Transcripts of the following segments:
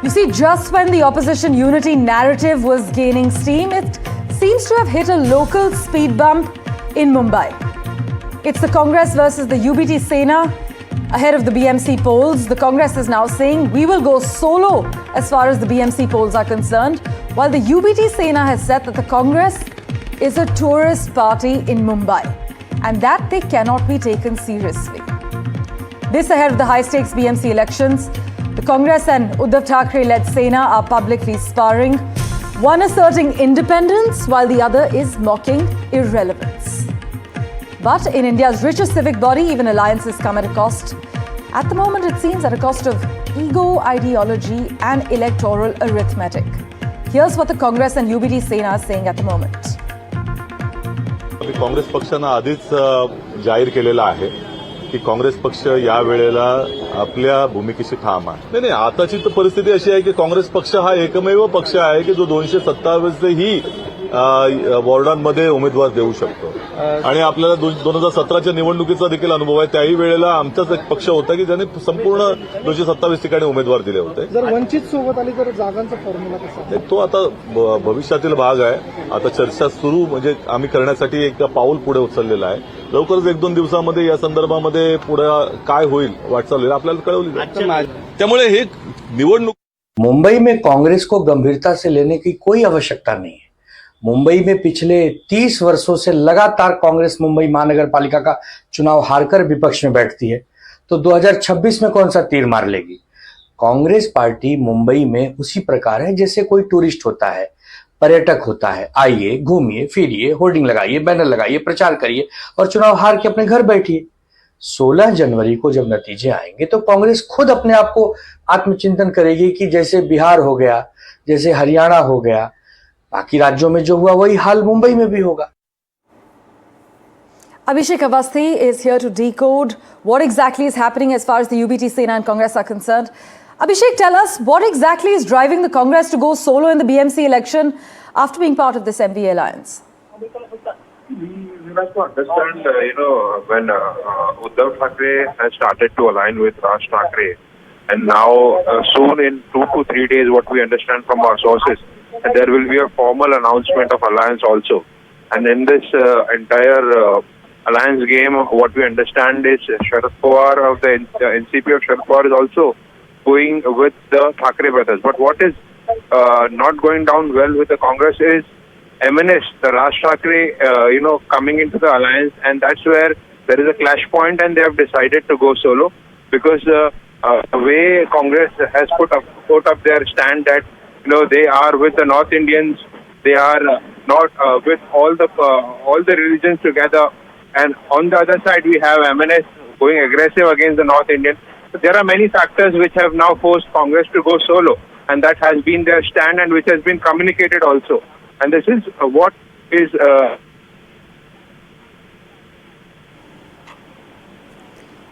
You see, just when the opposition unity narrative was gaining steam, it seems to have hit a local speed bump in Mumbai. It's the Congress versus the UBT Sena ahead of the BMC polls. The Congress is now saying we will go solo as far as the BMC polls are concerned, while the UBT Sena has said that the Congress is a tourist party in Mumbai and that they cannot be taken seriously. This ahead of the high-stakes BMC elections. The Congress and Uddhav Thackeray-led Sena are publicly sparring, one asserting independence while the other is mocking irrelevance. But in India's richest civic body, even alliances come at a cost. At the moment, it seems at a cost of ego, ideology and electoral arithmetic. Here's what the Congress and UBT Sena are saying at the moment. Congress पक्षानं आधीच जाहीर केलेला आहे की काँग्रेस पक्ष या वेळेला आपल्या भूमिकेशी ठाम आहे. नाही, आताची तर परिस्थिती अशी आहे की काँग्रेस पक्ष हा एकमेव पक्ष आहे की जो 227 ही वॉर्डांमध्ये उमेदवार देऊ शकतो आणि आपल्याला 2017च्या निवडणुकीचा देखील अनुभव आहे. त्याही वेळेला आमचाच एक पक्ष होता की ज्याने संपूर्ण 227 ठिकाणी उमेदवार दिले होते. जर वंचित सोबत आली तर जागांचा फॉर्म्युला कसा? तो आता भविष्यातील भाग आहे. आता चर्चा सुरू म्हणजे आम्ही करण्यासाठी एक पाऊल पुढे उचललेलं आहे. लवकरच 1-2 दिवसांमध्ये या संदर्भामध्ये पुढे काय होईल वाटचाल होईल आपल्याला कळवली जाईल. त्यामुळे हे निवडणूक मुंबई में कांग्रेस को गंभीरता से लेने की कोई आवश्यकता नहीं है. मुंबई में पिछले 30 वर्षों से लगातार कांग्रेस मुंबई महानगर पालिका का चुनाव हारकर विपक्ष में बैठती है, तो 2026 में कौन सा तीर मार लेगी. कांग्रेस पार्टी मुंबई में उसी प्रकार है जैसे कोई टूरिस्ट होता है, पर्यटक होता है. आइए, घूमिए, फिरिए, होर्डिंग लगाइए, बैनर लगाइए, प्रचार करिए और चुनाव हार के अपने घर बैठिए. 16 जनवरी को जब नतीजे आएंगे तो कांग्रेस खुद अपने आप को आत्मचिंतन करेगी कि जैसे बिहार हो गया, जैसे हरियाणा हो गया, बाकी राज्यों में जो हुआ वही हाल मुंबई में भी होगा. Abhishek Awasthi is here to decode what exactly is happening as far as the UBT Sena and Congress are concerned. Abhishek, tell us what exactly is driving the Congress to go solo in the BMC election after being part of this MVA alliance. We have to understand, when Uddhav Thackeray has started to align with Raj Thackeray, and now soon in 2 to 3 days, what we understand from our sources, there will be a formal announcement of alliance also. And in this entire alliance game, what we understand is Sharad Pawar of the NCP of Sharad Pawar is also going with the Thackeray brothers. But what is not going down well with the Congress is MNS, the Raj Thackeray, coming into the alliance, and that's where there is a clash point, and they have decided to go solo because the way Congress has put up their stand that they are with the North Indians, they are not with all the religions together, and on the other side we have MNS going aggressive against the North Indians. So there are many factors which have now forced Congress to go solo, and that has been their stand and which has been communicated also. And this is what is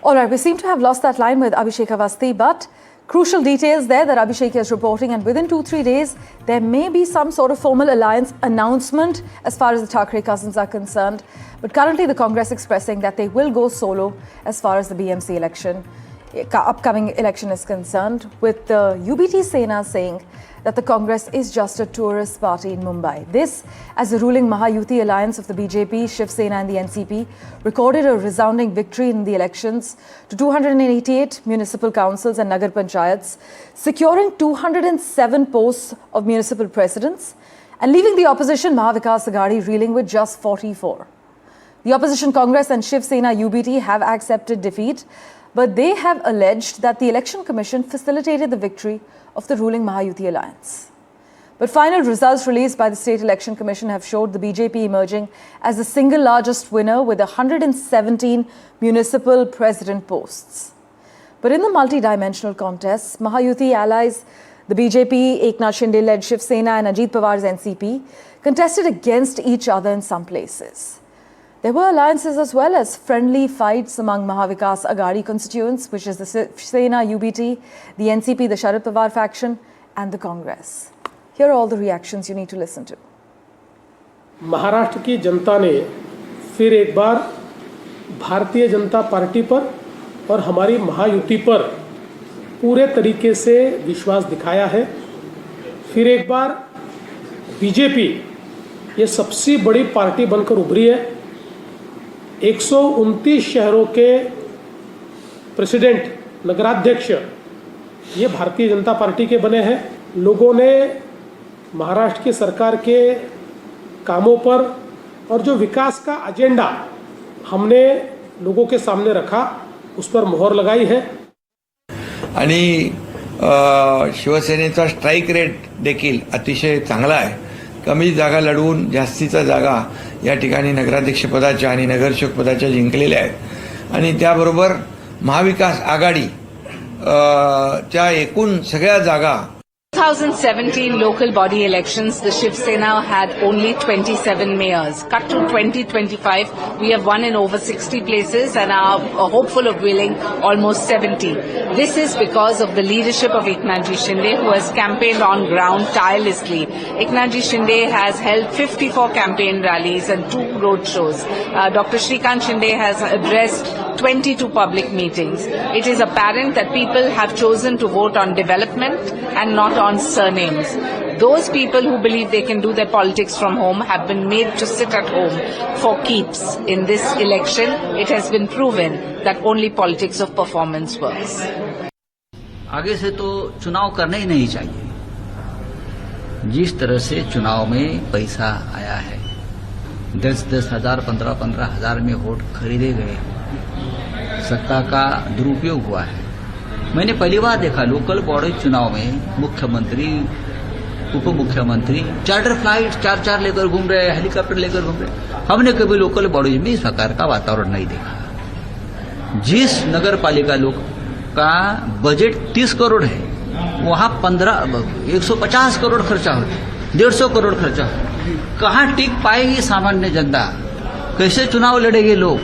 All right, we seem to have lost that line with Abhishek Awasthi, but crucial details there that Abhishek is reporting, and within 2-3 days, there may be some sort of formal alliance announcement as far as the Thackeray cousins are concerned. But currently, the Congress expressing that they will go solo as far as the BMC upcoming election is concerned, with the UBT Sena saying that the Congress is just a tourist party in Mumbai. This, as the ruling Mahayuti alliance of the BJP, Shiv Sena and the NCP recorded a resounding victory in the elections to 288 municipal councils and Nagar Panchayats, securing 207 posts of municipal presidents and leaving the opposition Mahavikas Aghadi reeling with just 44. The opposition Congress and Shiv Sena UBT have accepted defeat, but they have alleged that the Election Commission facilitated the victory of the ruling Mahayuti alliance. But final results released by the State Election Commission have showed the BJP emerging as the single largest winner with 117 municipal president posts. But in the multi-dimensional contest, Mahayuti allies, the BJP, Eknath Shinde-led Shiv Sena and Ajit Pawar's NCP, contested against each other in some places. There were alliances as well as friendly fights among Mahavikas Aghadi constituents, which is the Sena UBT, the NCP, the Sharad Pawar faction, and the Congress. Here are all the reactions you need to listen to. Maharashtra की जनता ने फिर एक बार Bharatiya Janata party पर और हमारी महायुति पर पूरे तरीके से विश्वास दिखाया है। फिर एक बार बीजेपी ये सबसे बड़ी पार्टी बनकर उभरी है। 129 शहरों के प्रेसिडेंट, नगराध्यक्ष ये भारतीय जनता पार्टी के बने हैं। लोगों ने महाराष्ट्र की सरकार के कामों पर और जो विकास का एजेंडा हमने लोगों के सामने रखा उस पर मोहर लगाई है। आणि शिवसेनेचा स्ट्राईक रेट देखील अतिशय चांगला आहे। कमी जागा लढवून जास्तीचा जागा या ठिकाणी नगराध्यक्षपदाच्या आणि नगरसेवक पदाच्या जिंकलेल्या आहेत आणि त्याबरोबर महाविकास आघाडी च्या एकूण सगळ्या जागा 2017 local body elections, the Shiv Sena had only 27 mayors. Cut to 2025, we have won in over 60 places and are hopeful of winning almost 70. This is because of the leadership of Eknath Shinde, who has campaigned on ground tirelessly. Eknath Shinde has held 54 campaign rallies and 2 road shows. Dr. Shrikant Shinde has addressed 22 public meetings. It is apparent that people have chosen to vote on development and not on surnames. Those people who believe they can do their politics from home have been made to sit at home for keeps. In this election, it has been proven that only politics of performance works. आगे से तो चुनाव करना ही नहीं चाहिए। जिस तरह से चुनाव में पैसा आया है, 10-10 हजार, 15-15 हजार में वोट खरीदे गए, सत्ता का दुरुपयोग हुआ है। मैंने पहली बार देखा लोकल बॉडी चुनाव में मुख्यमंत्री, उप मुख्यमंत्री चार्टर फ्लाइट 4-4 लेकर घूम रहे, हेलीकॉप्टर लेकर घूम रहे। हमने कभी लोकल बॉडी में इस प्रकार का वातावरण नहीं देखा। जिस नगर पालिका लोग का बजट 30 करोड़ है, वहां 150 करोड़ खर्चा होता, 150 करोड़ खर्चा हो, कहां टिक पाएगी सामान्य जनता? कैसे चुनाव लड़ेंगे लोग?